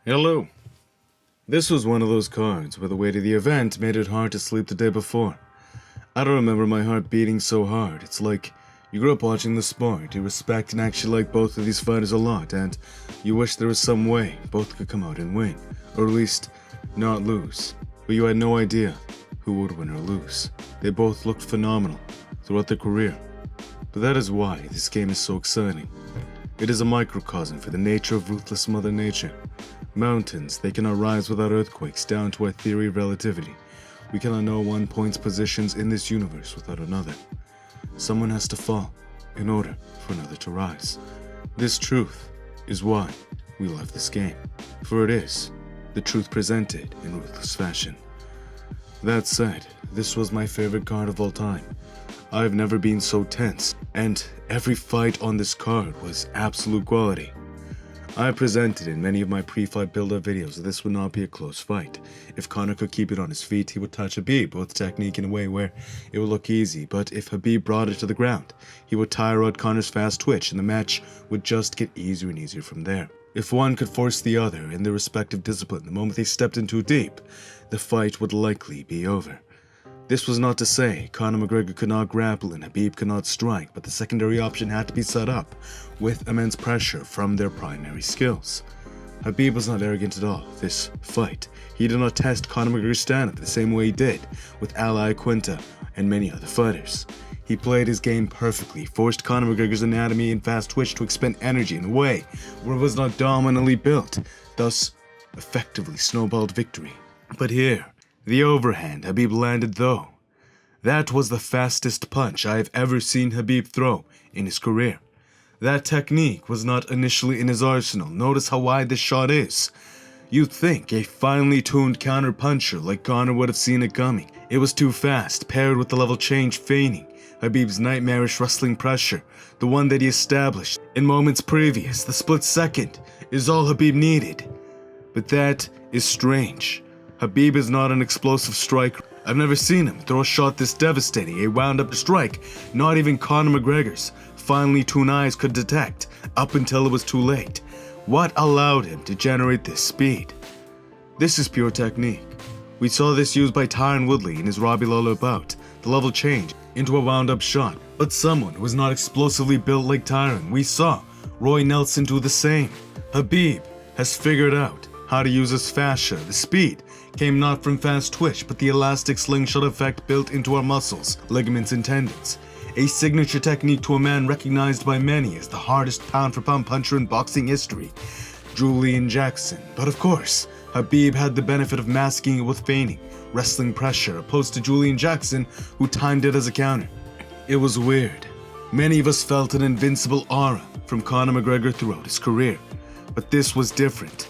Hello. This was one of those cards where the weight of the event made it hard to sleep the day before. I don't remember my heart beating so hard. It's like you grew up watching the sport, you respect and actually like both of these fighters a lot, and you wish there was some way both could come out and win, or at least not lose. But you had no idea who would win or lose. They both looked phenomenal throughout their career. But that is why this game is so exciting. It is a microcosm for the nature of ruthless Mother Nature. Mountains, they cannot rise without earthquakes, down to our theory of relativity. We cannot know one point's positions in this universe without another. Someone has to fall in order for another to rise. This truth is why we love this game, for it is the truth presented in ruthless fashion. That said, this was my favorite card of all time. I've never been so tense, and every fight on this card was absolute quality. I presented in many of my pre-fight build-up videos that this would not be a close fight. If Conor could keep it on his feet, he would touch Khabib with technique in a way where it would look easy, but if Khabib brought it to the ground, he would tire out Conor's fast twitch and the match would just get easier and easier from there. If one could force the other in their respective discipline the moment they stepped in too deep, the fight would likely be over. This was not to say Conor McGregor could not grapple and Khabib could not strike, but the secondary option had to be set up with immense pressure from their primary skills. Khabib was not arrogant at all this fight. He did not test Conor McGregor's stand-up the same way he did with Al Iaquinta and many other fighters. He played his game perfectly, forced Conor McGregor's anatomy and fast twitch to expend energy in a way where it was not dominantly built, thus effectively snowballed victory. But here, the overhand Khabib landed though. That was the fastest punch I have ever seen Khabib throw in his career. That technique was not initially in his arsenal. Notice how wide this shot is. You'd think a finely tuned counter-puncher like Conor would have seen it coming. It was too fast, paired with the level change feigning Khabib's nightmarish wrestling pressure, the one that he established in moments previous. The split second is all Khabib needed. But that is strange. Khabib is not an explosive striker. I've never seen him throw a shot this devastating, a wound-up strike not even Conor McGregor's finely tuned eyes could detect up until it was too late. What allowed him to generate this speed? This is pure technique. We saw this used by Tyron Woodley in his Robbie Lawler bout, the level change into a wound-up shot. But someone who was not explosively built like Tyron, we saw Roy Nelson do the same. Khabib has figured out how to use his fascia. The speed came not from fast twitch, but the elastic slingshot effect built into our muscles, ligaments, and tendons. A signature technique to a man recognized by many as the hardest pound-for-pound puncher in boxing history, Julian Jackson. But of course, Khabib had the benefit of masking it with feigning, wrestling pressure, opposed to Julian Jackson, who timed it as a counter. It was weird. Many of us felt an invincible aura from Conor McGregor throughout his career, but this was different.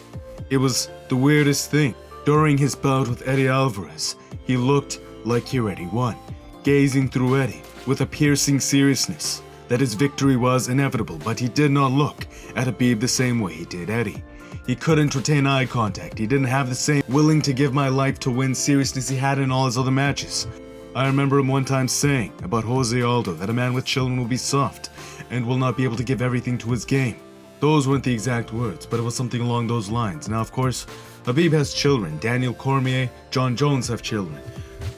It was the weirdest thing. During his bout with Eddie Alvarez, he looked like he already won, gazing through Eddie with a piercing seriousness that his victory was inevitable, but he did not look at Khabib the same way he did Eddie. He couldn't retain eye contact. He didn't have the same willing to give my life to win seriousness he had in all his other matches. I remember him one time saying about Jose Aldo that a man with children will be soft and will not be able to give everything to his game. Those weren't the exact words, but it was something along those lines. Now, of course, Khabib has children. Daniel Cormier, John Jones have children.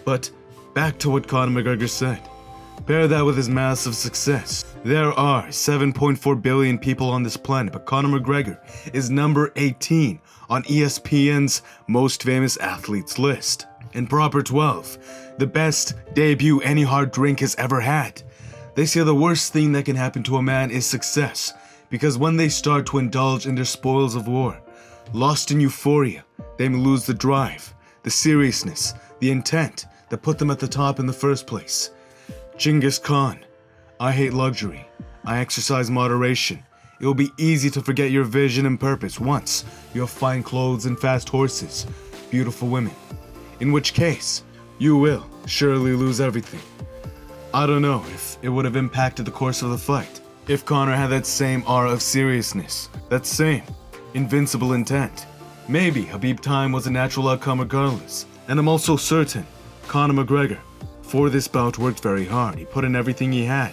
But back to what Conor McGregor said. Pair that with his massive success. There are 7.4 billion people on this planet, but Conor McGregor is number 18 on ESPN's most famous athletes list. And proper 12, the best debut any hard drink has ever had. They say the worst thing that can happen to a man is success, because when they start to indulge in their spoils of war, lost in euphoria, they may lose the drive, the seriousness, the intent that put them at the top in the first place. Genghis Khan: I hate luxury. I exercise moderation. It will be easy to forget your vision and purpose once you have fine clothes and fast horses, beautiful women. In which case, you will surely lose everything. I don't know if it would have impacted the course of the fight if Conor had that same aura of seriousness, that same invincible intent. Maybe Khabib time was a natural outcome regardless, and I'm also certain Conor McGregor, for this bout, worked very hard. He put in everything he had.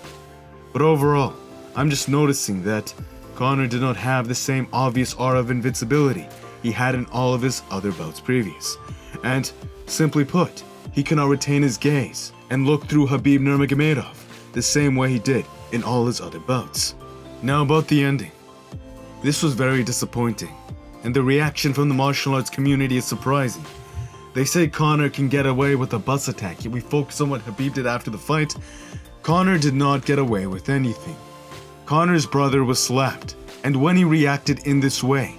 But overall, I'm just noticing that Conor did not have the same obvious aura of invincibility he had in all of his other bouts previous. And, simply put, he cannot retain his gaze and look through Khabib Nurmagomedov the same way he did in all his other bouts. Now about the ending. This was very disappointing, and the reaction from the martial arts community is surprising. They say Conor can get away with a bus attack, yet we focus on what Khabib did after the fight. Conor did not get away with anything. Conor's brother was slapped, and when he reacted in this way,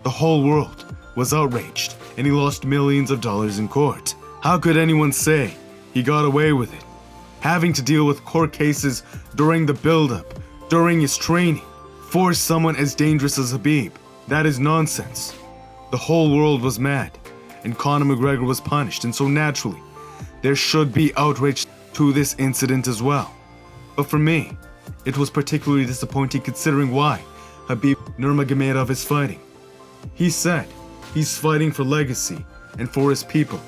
the whole world was outraged, and he lost millions of dollars in court. How could anyone say he got away with it? Having to deal with court cases during the build-up, during his training, for someone as dangerous as Khabib, that is nonsense. The whole world was mad, and Conor McGregor was punished, and so naturally, there should be outrage to this incident as well. But for me, it was particularly disappointing considering why Khabib Nurmagomedov is fighting. He said he's fighting for legacy and for his people.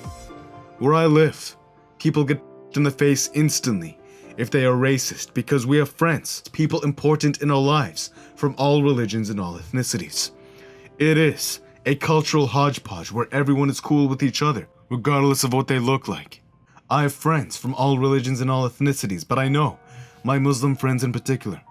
Where I live, people get in the face instantly if they are racist because we have friends, people important in our lives from all religions and all ethnicities. It is a cultural hodgepodge where everyone is cool with each other, regardless of what they look like. I have friends from all religions and all ethnicities, but I know my Muslim friends in particular.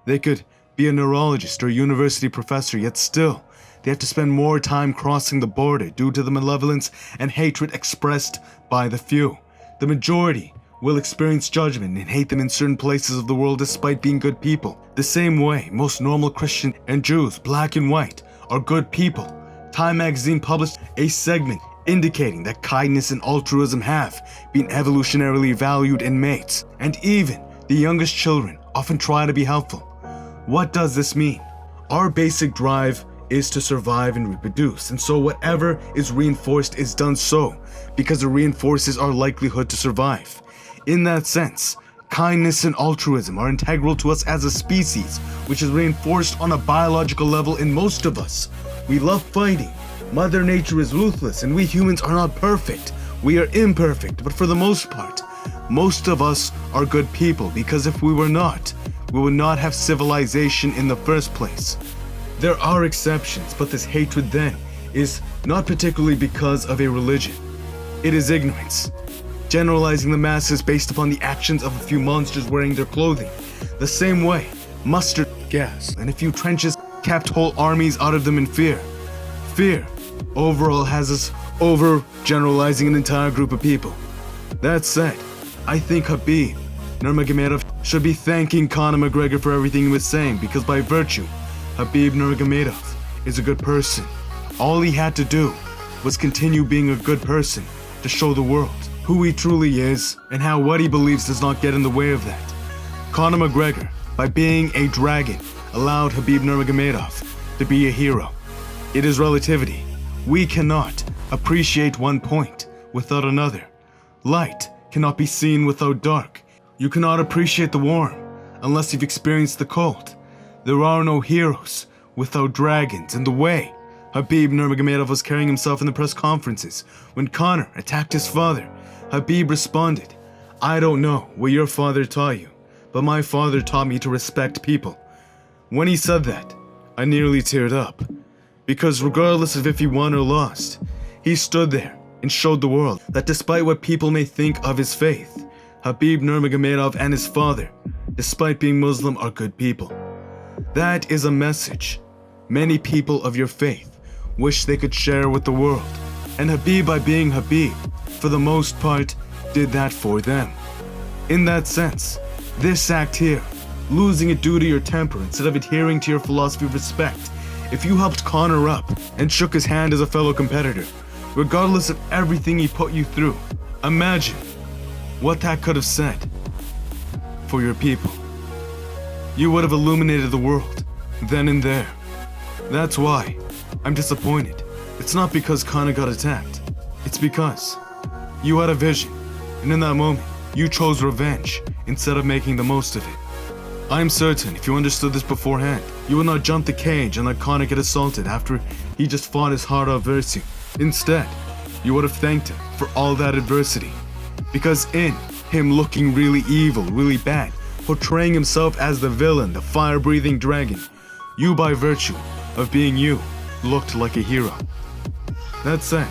They could be a neurologist or a university professor, yet still, they have to spend more time crossing the border due to the malevolence and hatred expressed by the few. The majority will experience judgment and hate them in certain places of the world despite being good people. The same way most normal Christian and Jews, black and white, are good people. Time magazine published a segment indicating that kindness and altruism have been evolutionarily valued in mates, and even the youngest children often try to be helpful. What does this mean? Our basic drive is to survive and reproduce, and so whatever is reinforced is done so because it reinforces our likelihood to survive. In that sense, kindness and altruism are integral to us as a species, which is reinforced on a biological level in most of us. We love fighting. Mother Nature is ruthless, and we humans are not perfect. We are imperfect, but for the most part, most of us are good people because if we were not, we would not have civilization in the first place. There are exceptions, but this hatred then is not particularly because of a religion. It is ignorance. Generalizing the masses based upon the actions of a few monsters wearing their clothing. The same way, mustard gas and a few trenches kept whole armies out of them in fear. Fear overall has us overgeneralizing an entire group of people. That said, I think Khabib Nurmagomedov should be thanking Conor McGregor for everything he was saying because by virtue, Khabib Nurmagomedov is a good person. All he had to do was continue being a good person to show the world who he truly is and how what he believes does not get in the way of that. Conor McGregor, by being a dragon, allowed Khabib Nurmagomedov to be a hero. It is relativity. We cannot appreciate one point without another. Light cannot be seen without dark. You cannot appreciate the warm unless you've experienced the cold. There are no heroes without dragons, and the way Khabib Nurmagomedov was carrying himself in the press conferences when Conor attacked his father, Khabib responded, "I don't know what your father taught you, but my father taught me to respect people." When he said that, I nearly teared up, because regardless of if he won or lost, he stood there and showed the world that despite what people may think of his faith, Khabib Nurmagomedov and his father, despite being Muslim, are good people. That is a message many people of your faith wish they could share with the world, and Khabib, by being Khabib, for the most part, did that for them. In that sense, this act here, losing it due to your temper instead of adhering to your philosophy of respect, if you helped Conor up and shook his hand as a fellow competitor, regardless of everything he put you through, imagine what that could have said for your people. You would have illuminated the world, then and there. That's why I'm disappointed. It's not because Conor got attacked. It's because you had a vision, and in that moment, you chose revenge instead of making the most of it. I'm certain if you understood this beforehand, you would not jump the cage and let Conor get assaulted after he just fought his heart out versus you. Instead, you would have thanked him for all that adversity. Because in him looking really evil, really bad, portraying himself as the villain, the fire-breathing dragon, you, by virtue of being you, looked like a hero. That said,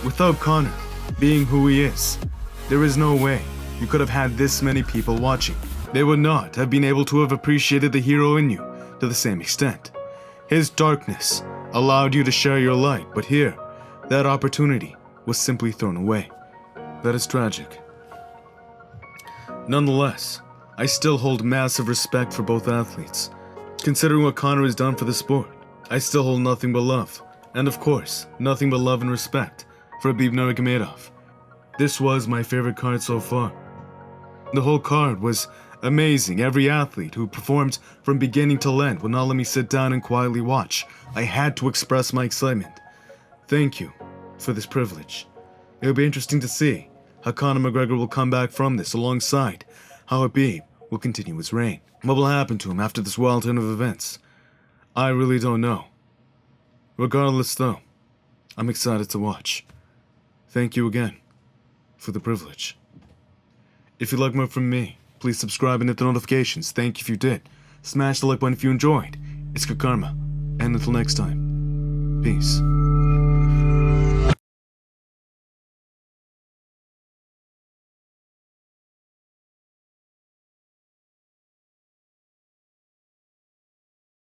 without Connor being who he is, there is no way you could have had this many people watching. They would not have been able to have appreciated the hero in you to the same extent. His darkness allowed you to share your light, but here, that opportunity was simply thrown away. That is tragic. Nonetheless, I still hold massive respect for both athletes. Considering what Connor has done for the sport, I still hold nothing but love, and of course, nothing but love and respect for Khabib Nurmagomedov. This was my favorite card so far. The whole card was amazing. Every athlete who performed from beginning to end would not let me sit down and quietly watch. I had to express my excitement. Thank you for this privilege. It will be interesting to see how Conor McGregor will come back from this, alongside how Khabib will continue his reign. What will happen to him after this wild turn of events? I really don't know. Regardless though, I'm excited to watch. Thank you again for the privilege. If you'd like more from me, please subscribe and hit the notifications. Thank you if you did. Smash the like button if you enjoyed. It's good karma. And until next time, peace.